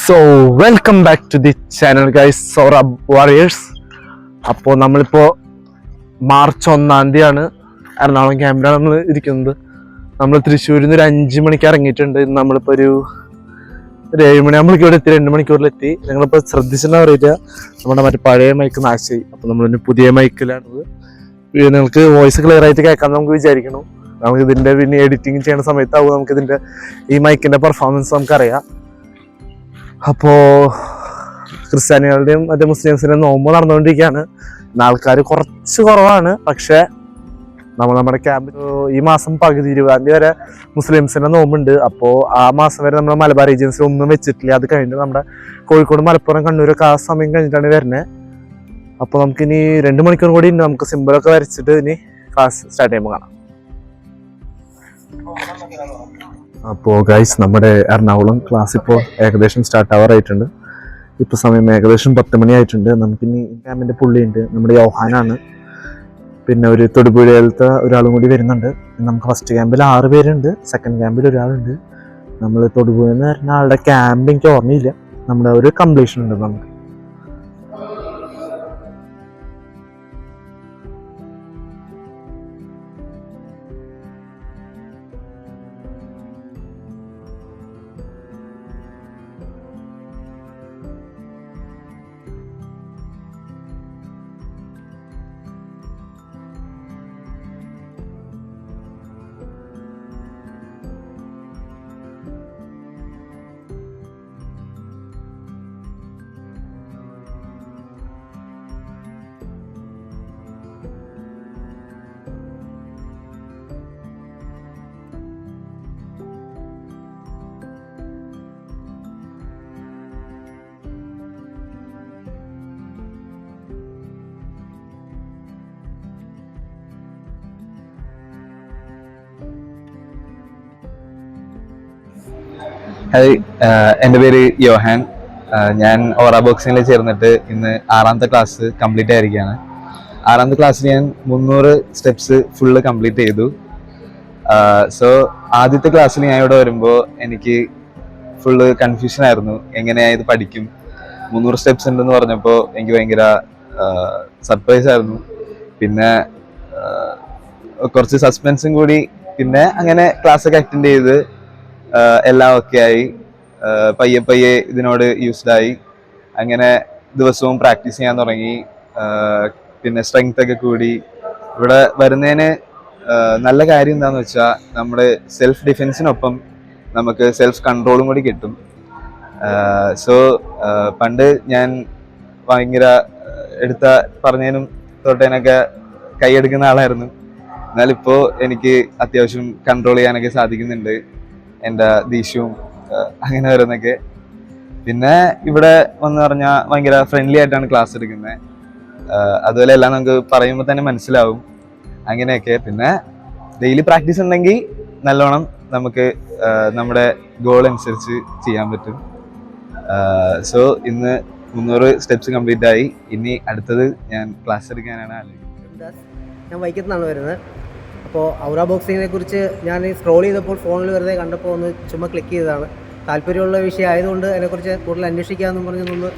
So welcome back to the channel guys സൗറ warriors. അപ്പോൾ നമ്മളിപ്പോൾ മാർച്ച് 1 തീയതിയാണ് എറണാകുളം ക്യാമ്പിലാണ് നമ്മൾ ഇരിക്കുന്നത്. നമ്മൾ തൃശ്ശൂരിൽ നിന്ന് ഒരു 5 മണിക്ക് ഇറങ്ങിയിട്ടുണ്ട്. നമ്മളിപ്പോൾ ഒരു 7 മണിയാകുമ്പോഴേക്കും ഇവിടെ എത്തി, 2 മണിക്കൂറിലെത്തി. നിങ്ങളിപ്പോൾ ശ്രദ്ധിച്ചെന്നാ പറയുക, നമ്മുടെ മറ്റേ പഴയ മൈക്ക് നാശമായി. അപ്പോൾ നമ്മളിന്ന് പുതിയ മൈക്കിലാണത്. നിങ്ങൾക്ക് വോയിസ് ക്ലിയർ ആയിട്ട് കേൾക്കാൻ നമുക്ക് വിചാരിക്കണം. നമുക്ക് ഇതിൻ്റെ പിന്നെ എഡിറ്റിംഗ് ചെയ്യുന്ന സമയത്താവും നമുക്കിതിൻ്റെ ഈ മൈക്കിൻ്റെ പെർഫോമൻസ് നമുക്കറിയാം. അപ്പോൾ ക്രിസ്ത്യാനികളുടെയും മറ്റേ മുസ്ലിംസിൻ്റെയും നോമ്പ് നടന്നുകൊണ്ടിരിക്കുകയാണ്. ആൾക്കാർ കുറച്ച് കുറവാണ്. പക്ഷേ നമ്മുടെ ക്യാമ്പിൽ ഈ മാസം പകുതി 20 തീയതി വരെ മുസ്ലിംസിൻ്റെ നോമ്പുണ്ട്. അപ്പോൾ ആ മാസം വരെ നമ്മുടെ മലബാർ റീജിയൻസിൽ ഒന്നും വെച്ചിട്ടില്ല. അത് കഴിഞ്ഞിട്ട് നമ്മുടെ കോഴിക്കോട്, മലപ്പുറം, കണ്ണൂരൊക്കെ ആ സമയം കഴിഞ്ഞിട്ടാണ് വരുന്നത്. അപ്പോൾ നമുക്കിനി 2 മണിക്കൂർ കൂടി ഉണ്ട്. നമുക്ക് സിമ്പിളൊക്കെ വരച്ചിട്ട് ഇനി ക്ലാസ് സ്റ്റാർട്ട് ചെയ്യുമ്പോൾ കാണാം. അപ്പോൾ ഗൈസ്, നമ്മുടെ എറണാകുളം ക്ലാസ് ഇപ്പോൾ ഏകദേശം സ്റ്റാർട്ട് ആവാറായിട്ടുണ്ട്. ഇപ്പോൾ സമയം ഏകദേശം 10 മണി ആയിട്ടുണ്ട്. നമുക്കിനി ക്യാമ്പിൻ്റെ പുള്ളിയുണ്ട്, നമ്മുടെ യോഹാനാണ്. പിന്നെ ഒരു തൊടുപുഴയിലത്തെ ഒരാളും കൂടി വരുന്നുണ്ട്. നമുക്ക് ഫസ്റ്റ് ക്യാമ്പിൽ 6 പേരുണ്ട്, സെക്കൻഡ് ക്യാമ്പിൽ ഒരാളുണ്ട്. നമ്മൾ തൊടുപുഴയിൽ നിന്ന് വരുന്ന ആളുടെ ക്യാമ്പ് എനിക്ക് ഓർമ്മയില്ല. നമ്മുടെ ഒരു കംപ്ലീഷൻ ഉണ്ട് നമുക്ക്. ഹായ്, എൻ്റെ പേര് യോഹാൻ. ഞാൻ ഓറ ബോക്സിങ്ങിൽ ചേർന്നിട്ട് ഇന്ന് 6ാമത്തെ ക്ലാസ് കംപ്ലീറ്റ് ആയിരിക്കുകയാണ്. 6ാമത്തെ ക്ലാസ്സിൽ ഞാൻ 300 സ്റ്റെപ്സ് ഫുള്ള് കംപ്ലീറ്റ് ചെയ്തു. സോ ആദ്യത്തെ ക്ലാസ്സിൽ ഞാൻ ഇവിടെ വരുമ്പോൾ എനിക്ക് ഫുള്ള് കൺഫ്യൂഷൻ ആയിരുന്നു, എങ്ങനെയാണ് ഇത് പഠിക്കും. 300 സ്റ്റെപ്സ് ഉണ്ടെന്ന് പറഞ്ഞപ്പോൾ എനിക്ക് ഭയങ്കര സർപ്രൈസ് ആയിരുന്നു. പിന്നെ കുറച്ച് സസ്പെൻസും കൂടി. പിന്നെ അങ്ങനെ ക്ലാസ്സൊക്കെ അറ്റൻഡ് ചെയ്ത് എല്ലാം ഓക്കെ ആയി. പയ്യെ ഇതിനോട് യൂസ്ഡ് ആയി. അങ്ങനെ ദിവസവും പ്രാക്ടീസ് ചെയ്യാൻ തുടങ്ങി. പിന്നെ സ്ട്രെങ്ത് ഒക്കെ കൂടി. ഇവിടെ വരുന്നതിന് നല്ല കാര്യം എന്താണെന്ന് വെച്ചാൽ നമ്മുടെ സെൽഫ് ഡിഫെൻസിനൊപ്പം നമുക്ക് സെൽഫ് കൺട്രോളും കൂടി കിട്ടും. സോ പണ്ട് ഞാൻ ഭയങ്കര പറഞ്ഞതിനും തൊട്ടതിനൊക്കെ കൈയെടുക്കുന്ന ആളായിരുന്നു. എന്നാലിപ്പോൾ എനിക്ക് അത്യാവശ്യം കൺട്രോൾ ചെയ്യാനൊക്കെ സാധിക്കുന്നുണ്ട്, എൻ്റെ ദേഷ്യവും അങ്ങനെ വരുന്നൊക്കെ. പിന്നെ ഇവിടെ വന്ന് പറഞ്ഞാൽ ഭയങ്കര ഫ്രണ്ട്ലി ആയിട്ടാണ് ക്ലാസ് എടുക്കുന്നത്. അതുപോലെ എല്ലാം നമുക്ക് പറയുമ്പോൾ തന്നെ മനസ്സിലാവും, അങ്ങനെയൊക്കെ. പിന്നെ ഡെയിലി പ്രാക്ടീസ് ഉണ്ടെങ്കിൽ നല്ലോണം നമുക്ക് നമ്മുടെ ഗോൾ അനുസരിച്ച് ചെയ്യാൻ പറ്റും. സോ ഇന്ന് 300 സ്റ്റെപ്സ് കംപ്ലീറ്റ് ആയി. ഇനി അടുത്തത് ഞാൻ ക്ലാസ് എടുക്കാനാണ് ആലോചിക്കുന്നത്. ഞാൻ വൈക്കത്തുനിന്നാണ് വരുന്നത്. അപ്പോൾ ഔറ ബോക്സിങ്ങിനെ കുറിച്ച് ഞാൻ സ്ക്രോൾ ചെയ്തപ്പോൾ ഫോണിൽ വെറുതെ കണ്ടപ്പോൾ ഒന്ന് ചുമ്മാ ക്ലിക്ക് ചെയ്തതാണ്. താല്പര്യമുള്ള വിഷയം ആയതുകൊണ്ട് അതിനെക്കുറിച്ച് കൂടുതൽ അന്വേഷിക്കാമെന്നും പറഞ്ഞൊന്ന്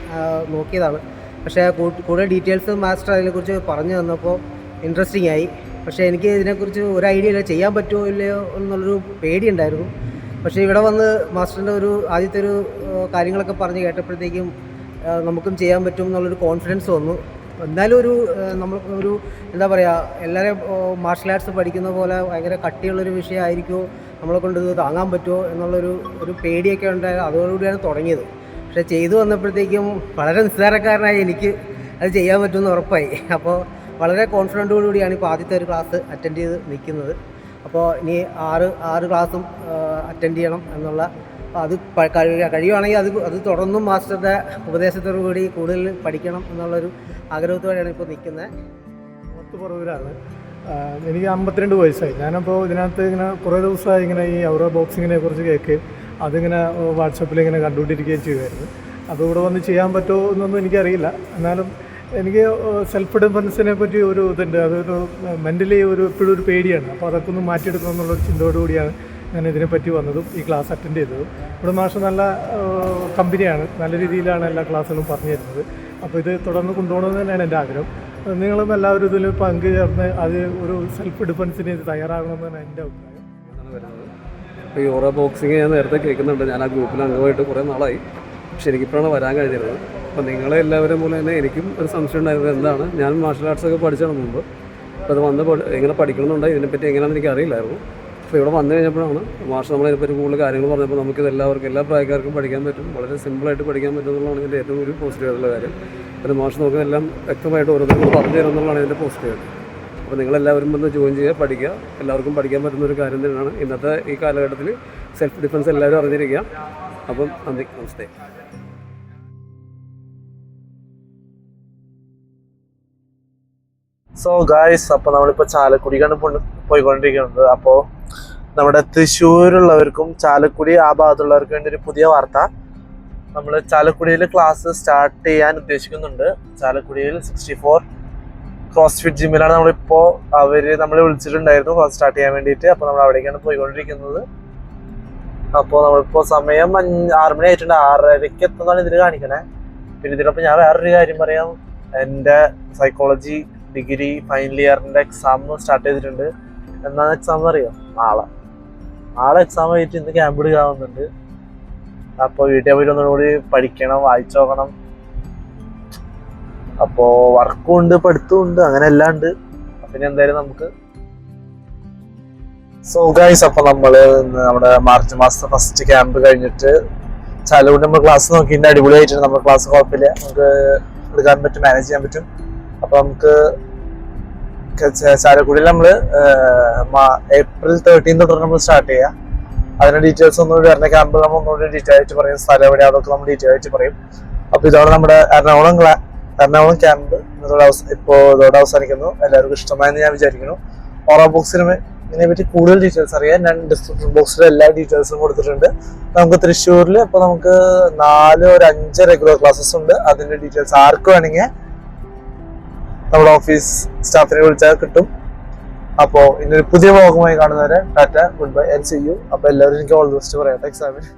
നോക്കിയതാണ്. പക്ഷേ കൂടുതൽ ഡീറ്റെയിൽസ് മാസ്റ്റർ അതിനെക്കുറിച്ച് പറഞ്ഞു തന്നപ്പോൾ ഇൻട്രസ്റ്റിംഗ് ആയി. പക്ഷേ എനിക്ക് ഇതിനെക്കുറിച്ച് ഒരു ഐഡിയ ഇല്ല, ചെയ്യാൻ പറ്റുമോ ഇല്ലയോ എന്നുള്ളൊരു പേടിയുണ്ടായിരുന്നു. പക്ഷേ ഇവിടെ വന്ന് മാസ്റ്ററിൻ്റെ ആദ്യത്തെ കാര്യങ്ങളൊക്കെ പറഞ്ഞ് കേട്ടപ്പോഴത്തേക്കും നമുക്കും ചെയ്യാൻ പറ്റും എന്നുള്ളൊരു കോൺഫിഡൻസ് വന്നു. എന്നാലും നമ്മൾ എന്താ പറയുക, എല്ലാവരും മാർഷൽ ആർട്സ് പഠിക്കുന്ന പോലെ ഭയങ്കര കട്ടിയുള്ളൊരു വിഷയമായിരിക്കുമോ, നമ്മളെ കൊണ്ട് ഇത് താങ്ങാൻ പറ്റുമോ എന്നുള്ളൊരു പേടിയൊക്കെ ഉണ്ടായത് അതോടുകൂടിയാണ് തുടങ്ങിയത്. പക്ഷേ ചെയ്തു വന്നപ്പോഴത്തേക്കും വളരെ നിസ്സാരക്കാരനായി എനിക്ക് അത് ചെയ്യാൻ പറ്റുമെന്ന് ഉറപ്പായി. അപ്പോൾ വളരെ കോൺഫിഡൻറ്റോടുകൂടിയാണ് ഇപ്പോൾ ആദ്യത്തെ ഒരു ക്ലാസ് അറ്റൻഡ് ചെയ്ത് നിൽക്കുന്നത്. അപ്പോൾ ഇനി 6 ക്ലാസ്സും അറ്റൻഡ് ചെയ്യണം എന്നുള്ള, അത് കഴിയുവാണെങ്കിൽ അത് തുടർന്നും മാസ്റ്ററുടെ ഉപദേശത്തോടു കൂടി കൂടുതൽ പഠിക്കണം എന്നുള്ളൊരു ആഗ്രഹത്തോടെയാണ് ഇപ്പോൾ നിൽക്കുന്നത്. പുറവിലാണ്. എനിക്ക് 52 വയസ്സായി. ഞാനപ്പോൾ ഇതിനകത്ത് ഇങ്ങനെ കുറേ ദിവസമായി ഇങ്ങനെ ഈ ഔറ ബോക്സിങ്ങിനെ കുറിച്ച് കേൾക്കുകയും അതിങ്ങനെ വാട്സപ്പിൽ ഇങ്ങനെ കണ്ടുകൊണ്ടിരിക്കുകയും ചെയ്യുമായിരുന്നു. അപ്പോൾ ഇവിടെ വന്ന് ചെയ്യാൻ പറ്റുമോ എന്നൊന്നും എനിക്കറിയില്ല. എന്നാലും എനിക്ക് സെൽഫ് ഡിഫെൻസിനെ പറ്റി ഒരു ഇതുണ്ട്, അതൊരു മെൻ്റലി എപ്പോഴും ഒരു പേടിയാണ്. അപ്പോൾ അതൊക്കെ ഒന്ന് മാറ്റിയെടുക്കണം എന്നുള്ളൊരു ചിന്തയോടുകൂടിയാണ് ഞാൻ ഇതിനെപ്പറ്റി വന്നതും ഈ ക്ലാസ് അറ്റൻഡ് ചെയ്തതും. ഇവിടെ മാഷ് നല്ല കമ്പനിയാണ്, നല്ല രീതിയിലാണ് എല്ലാ ക്ലാസ്സുകളും പറഞ്ഞു തരുന്നത്. അപ്പോൾ ഇത് തുടർന്ന് കൊണ്ടുപോകണമെന്ന് തന്നെയാണ് എൻ്റെ ആഗ്രഹം. നിങ്ങളും എല്ലാവരും ഇതിൽ പങ്കുചേർന്ന് അത് ഒരു സെൽഫ് ഡിഫെൻസിന് ഇത് തയ്യാറാകണമെന്നാണ് എൻ്റെ അഭിപ്രായം. ഇപ്പോൾ ഈ ഓറ ബോക്സിങ് ഞാൻ നേരത്തെ കേൾക്കുന്നുണ്ട്. ഞാൻ ആ ഗ്രൂപ്പിൽ അംഗമായിട്ട് കുറേ നാളായി. പക്ഷെ എനിക്കിപ്പോഴാണ് വരാൻ കഴിഞ്ഞിരുന്നത്. അപ്പോൾ നിങ്ങളെ എല്ലാവരും പോലെ തന്നെ എനിക്കും ഒരു സംശയം ഉണ്ടായിരുന്നത് എന്താണ്, ഞാൻ മാർഷൽ ആർട്സൊക്കെ പഠിച്ചാണ് മുമ്പ്. അപ്പോൾ അത് വന്ന് എങ്ങനെ പഠിക്കണമെന്നുണ്ട് ഇതിനെപ്പറ്റി എങ്ങനെയാണെന്ന് എനിക്ക് അറിയില്ലായിരുന്നു. അപ്പോൾ ഇവിടെ വന്നു കഴിഞ്ഞപ്പോഴാണ് മാഷ് നമ്മളതിനെപ്പറ്റി കൂടുതൽ കാര്യങ്ങൾ പറഞ്ഞപ്പോൾ നമുക്കിത് എല്ലാവർക്കും എല്ലാ പ്രായക്കാർക്കും പഠിക്കാൻ പറ്റും, വളരെ സിമ്പിളായിട്ട് പഠിക്കാൻ പറ്റും എന്നുള്ളതാണ് ഇതിൻ്റെ ഏറ്റവും ഒരു പോസിറ്റീവായിട്ടുള്ള കാര്യം. പിന്നെ മാഷ് നമുക്കെല്ലാം വ്യക്തമായിട്ട് ഓരോരുത്തർക്കും പറഞ്ഞു തരും എന്നുള്ളതാണ് ഇതിൻ്റെ പോസിറ്റീവായിട്ട്. അപ്പോൾ നിങ്ങളെല്ലാവരും വന്ന് ജോയിൻ ചെയ്യുക, പഠിക്കുക. എല്ലാവർക്കും പഠിക്കാൻ പറ്റുന്ന ഒരു കാര്യം തന്നെയാണ് ഇന്നത്തെ ഈ കാലഘട്ടത്തിൽ. സെൽഫ് ഡിഫെൻസ് എല്ലാവരും അറിഞ്ഞിരിക്കുക. അപ്പം നന്ദി, നമസ്തേ. സോ ഗായ്സ്, അപ്പോൾ നമ്മളിപ്പോൾ ചാലക്കുടിക്കാണ് പോയിക്കൊണ്ടിരിക്കുന്നത്. അപ്പോൾ നമ്മുടെ തൃശ്ശൂരുള്ളവർക്കും ചാലക്കുടി ആ ഭാഗത്തുള്ളവർക്കും വേണ്ടി ഒരു പുതിയ വാർത്ത. നമ്മൾ ചാലക്കുടിയിൽ ക്ലാസ് സ്റ്റാർട്ട് ചെയ്യാൻ ഉദ്ദേശിക്കുന്നുണ്ട്. ചാലക്കുടിയിൽ 64 ക്രോസ്ഫിറ്റ് ജിമ്മിലാണ് നമ്മളിപ്പോൾ. നമ്മളെ വിളിച്ചിട്ടുണ്ടായിരുന്നു ക്ലാസ് സ്റ്റാർട്ട് ചെയ്യാൻ വേണ്ടിയിട്ട്. അപ്പോൾ നമ്മൾ അവിടേക്കാണ് പോയിക്കൊണ്ടിരിക്കുന്നത്. അപ്പോൾ നമ്മളിപ്പോൾ സമയം 6 മണി ആയിട്ടുണ്ട്. 6:30 എത്തുന്നതാണ് ഇതിൽ കാണിക്കണേ. പിന്നെ ഇതിനൊപ്പം ഞാൻ വേറൊരു കാര്യം പറയാം. എൻ്റെ സൈക്കോളജി ഡിഗ്രി ഫൈനൽ ഇയറിൻ്റെ എക്സാം സ്റ്റാർട്ട് ചെയ്തിട്ടുണ്ട്. എന്നാണ് എക്സാം അറിയാം? നാളെ എക്സാം ആയിട്ട് ഇന്ന് ക്യാമ്പ് എടുക്കാവുന്നുണ്ട്. അപ്പോൾ വീട്ടിൽ പോയിട്ട് ഒന്നുകൂടി പഠിക്കണം, വായിച്ചു നോക്കണം. അപ്പോൾ വർക്കും ഉണ്ട്, പഠിത്തവും ഉണ്ട്, അങ്ങനെ എല്ലാം ഉണ്ട്. പിന്നെ എന്തായാലും നമുക്ക് സോ ഗൈസ്, അപ്പോൾ നമ്മൾ നമ്മുടെ മാർച്ച് മാസത്തെ ഫസ്റ്റ് ക്യാമ്പ് കഴിഞ്ഞിട്ട് ചാലക്കുടി നമ്മൾ ക്ലാസ് നോക്കിയിട്ട് അടിപൊളിയായിട്ടുണ്ട്. നമ്മുടെ ക്ലാസ് കുഴപ്പമില്ല, നമുക്ക് എടുക്കാൻ പറ്റും, മാനേജ് ചെയ്യാൻ പറ്റും. അപ്പോൾ നമുക്ക് ചാലക്കുടിയിൽ നമ്മൾ April 13 തൊട്ട് നമ്മൾ സ്റ്റാർട്ട് ചെയ്യാം. അതിന്റെ ഡീറ്റെയിൽസ് ഒന്നുകൂടി വരുന്ന ക്യാമ്പിൽ നമ്മൾ ഒന്നുകൂടി ഡീറ്റെയിൽ ആയിട്ട് പറയും. സ്ഥലം എവിടെ അതൊക്കെ നമ്മൾ ഡീറ്റെയിൽ ആയിട്ട് പറയും. അപ്പോൾ ഇതോടെ നമ്മുടെ എറണാകുളം ക്യാമ്പ് ഇതോടെ അവസാനിക്കുന്നു. എല്ലാവർക്കും ഇഷ്ടമായെന്ന് ഞാൻ വിചാരിക്കുന്നു. ഓറ ബോക്സിനെ പറ്റി കൂടുതൽ ഡീറ്റെയിൽസ് അറിയാൻ ഞാൻ ഡിസ്ക്രിപ്ഷൻ ബോക്സിൽ എല്ലാ ഡീറ്റെയിൽസും കൊടുത്തിട്ടുണ്ട്. നമുക്ക് തൃശ്ശൂരിൽ ഇപ്പോൾ നമുക്ക് 5 റെഗുലർ ക്ലാസ്സസ് ഉണ്ട്. അതിന്റെ ഡീറ്റെയിൽസ് ആർക്ക് വേണമെങ്കിൽ നമ്മുടെ ഓഫീസ് സ്റ്റാഫിനെ വിളിച്ചാൽ കിട്ടും. അപ്പോൾ ഇന്നൊരു പുതിയ വ്ളോഗുമായി കാണുന്നവരെ tata, goodbye and see you. അപ്പോൾ എല്ലാവരും എനിക്ക് ഓൾ ദി ബെസ്റ്റ് പറയട്ടെ എക്സാമിന്.